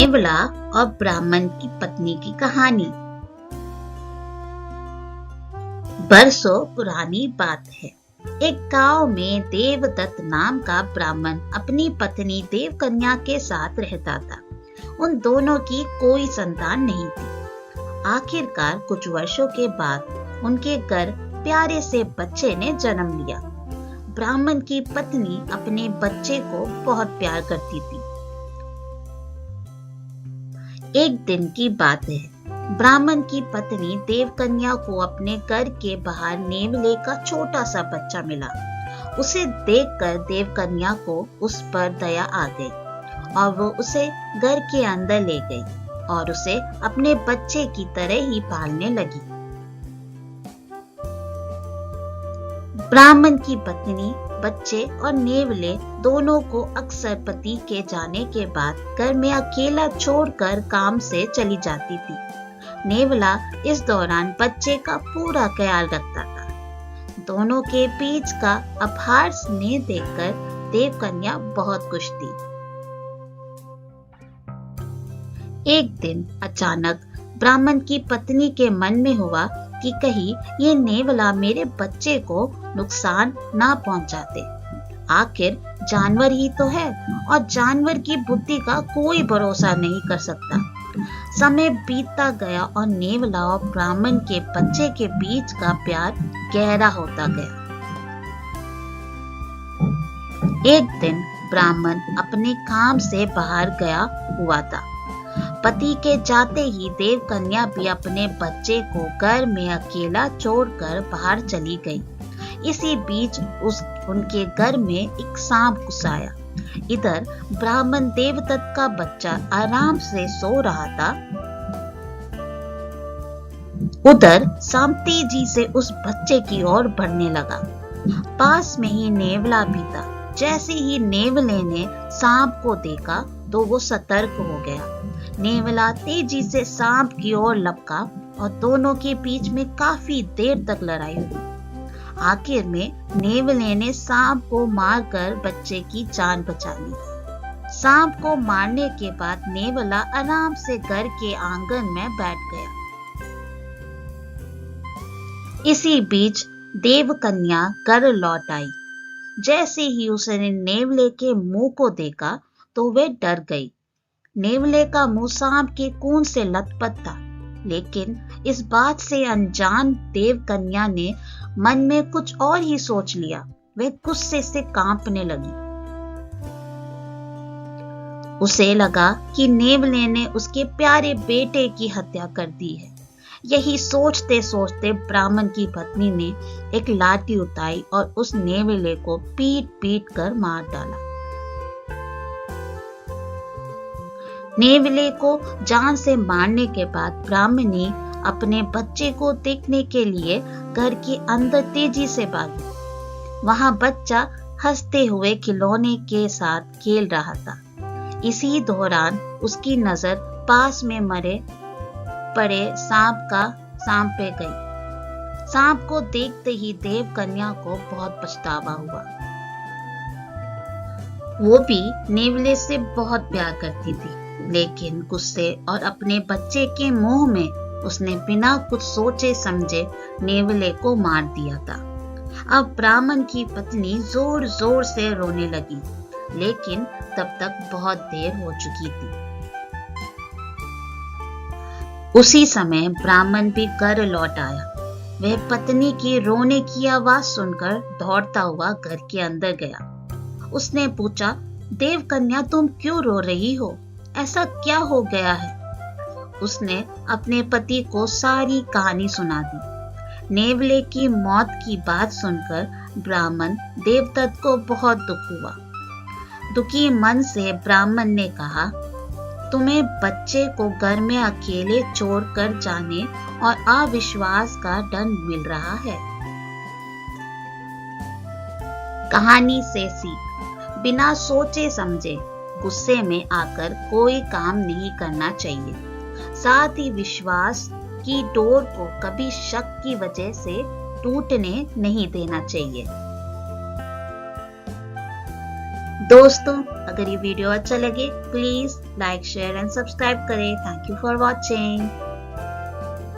नेवला और ब्राह्मण की पत्नी की कहानी। बरसों पुरानी बात है। एक गांव में देवदत्त नाम का ब्राह्मण अपनी पत्नी देवकन्या के साथ रहता था। उन दोनों की कोई संतान नहीं थी। आखिरकार कुछ वर्षों के बाद उनके घर प्यारे से बच्चे ने जन्म लिया। ब्राह्मण की पत्नी अपने बच्चे को बहुत प्यार करती थी। एक दिन की बात है, ब्राह्मण की पत्नी देवकन्या को अपने घर के बाहर नेवले का छोटा सा बच्चा मिला। उसे देखकर देवकन्या को उस पर दया आ गई और वो उसे घर के अंदर ले गई और उसे अपने बच्चे की तरह ही पालने लगी। ब्राह्मण की पत्नी, बच्चे और नेवले दोनों को अक्सर पति के जाने के बाद घर में अकेला छोड़कर काम से चली जाती थी। नेवला इस दौरान बच्चे का पूरा ख्याल रखता था। दोनों के बीच का अपार स्नेह देखकर देवकन्या बहुत खुश थी। एक दिन अचानक ब्राह्मण की पत्नी के मन में हुआ कि कहीं ये नेवला मेरे बच्चे को नुकसान ना पहुंचाते। आखिर जानवर ही तो है और जानवर की बुद्धि का कोई भरोसा नहीं कर सकता। समय बीतता गया और नेवला और ब्राह्मण के बच्चे के बीच का प्यार गहरा होता गया। एक दिन ब्राह्मण अपने काम से बाहर गया हुआ था। पति के जाते ही देवकन्या भी अपने बच्चे को घर में अकेला छोड़कर बाहर चली गई। इसी बीच उनके घर में एक सांप घुस आया। इधर ब्राह्मण देवदत्त का बच्चा आराम से सो रहा था, उधर सांप तेजी से उस बच्चे की ओर बढ़ने लगा। पास में ही नेवला भी था। जैसे ही नेवले ने सांप को देखा तो वो सतर्क हो गया। नेवला तेजी से सांप की ओर लपका और दोनों के बीच में काफी देर तक लड़ाई हुई। आखिर में नेवले ने सांप को मारकर बच्चे की जान बचा ली। सांप को मारने के बाद नेवला आराम से घर के आंगन में बैठ गया। इसी बीच देवकन्या घर लौट आई। जैसे ही उसने नेवले के मुंह को देखा तो वे डर गई। नेवले का मुंह सांप के खून से लथपथ था, लेकिन इस बात से अनजान देवकन्या ने मन में कुछ और ही सोच लिया। वह गुस्से से कांपने लगी। उसे लगा कि नेवले ने उसके प्यारे बेटे की हत्या कर दी है। यही सोचते सोचते ब्राह्मण की पत्नी ने एक लाठी उठाई और उस नेवले को पीट पीट कर मार डाला। नेवले को जान से मारने के बाद ब्राह्मणी अपने बच्चे को देखने के लिए घर के अंदर तेजी से भागी। वहां बच्चा हंसते हुए खिलौने के साथ खेल रहा था। इसी दौरान उसकी नजर पास में मरे पड़े सांप पे गई। सांप को देखते ही देवकन्या को बहुत पछतावा हुआ। वो भी नेवले से बहुत प्यार करती थी, लेकिन गुस्से और अपने बच्चे के मोह में उसने बिना कुछ सोचे समझे नेवले को मार दिया था। अब ब्राह्मण की पत्नी जोर जोर से रोने लगी, लेकिन तब तक बहुत देर हो चुकी थी। उसी समय ब्राह्मण भी घर लौट आया। वह पत्नी की रोने की आवाज सुनकर दौड़ता हुआ घर के अंदर गया। उसने पूछा, देवकन्या तुम क्यों रो रही हो? ऐसा क्या हो गया है? उसने अपने पति को सारी कहानी सुना दी। नेवले की मौत की बात सुनकर ब्राह्मण देवदत्त को बहुत दुख हुआ। दुखी मन से ब्राह्मण ने कहा, तुम्हें बच्चे को घर में अकेले छोड़कर जाने और अविश्वास का दंड मिल रहा है। कहानी से सीख, बिना सोचे समझे गुस्से में आकर कोई काम नहीं करना चाहिए। साथ ही विश्वास की डोर को कभी शक की वजह से टूटने नहीं देना चाहिए। दोस्तों, अगर ये वीडियो अच्छा लगे please like share and subscribe करें। Thank you for watching.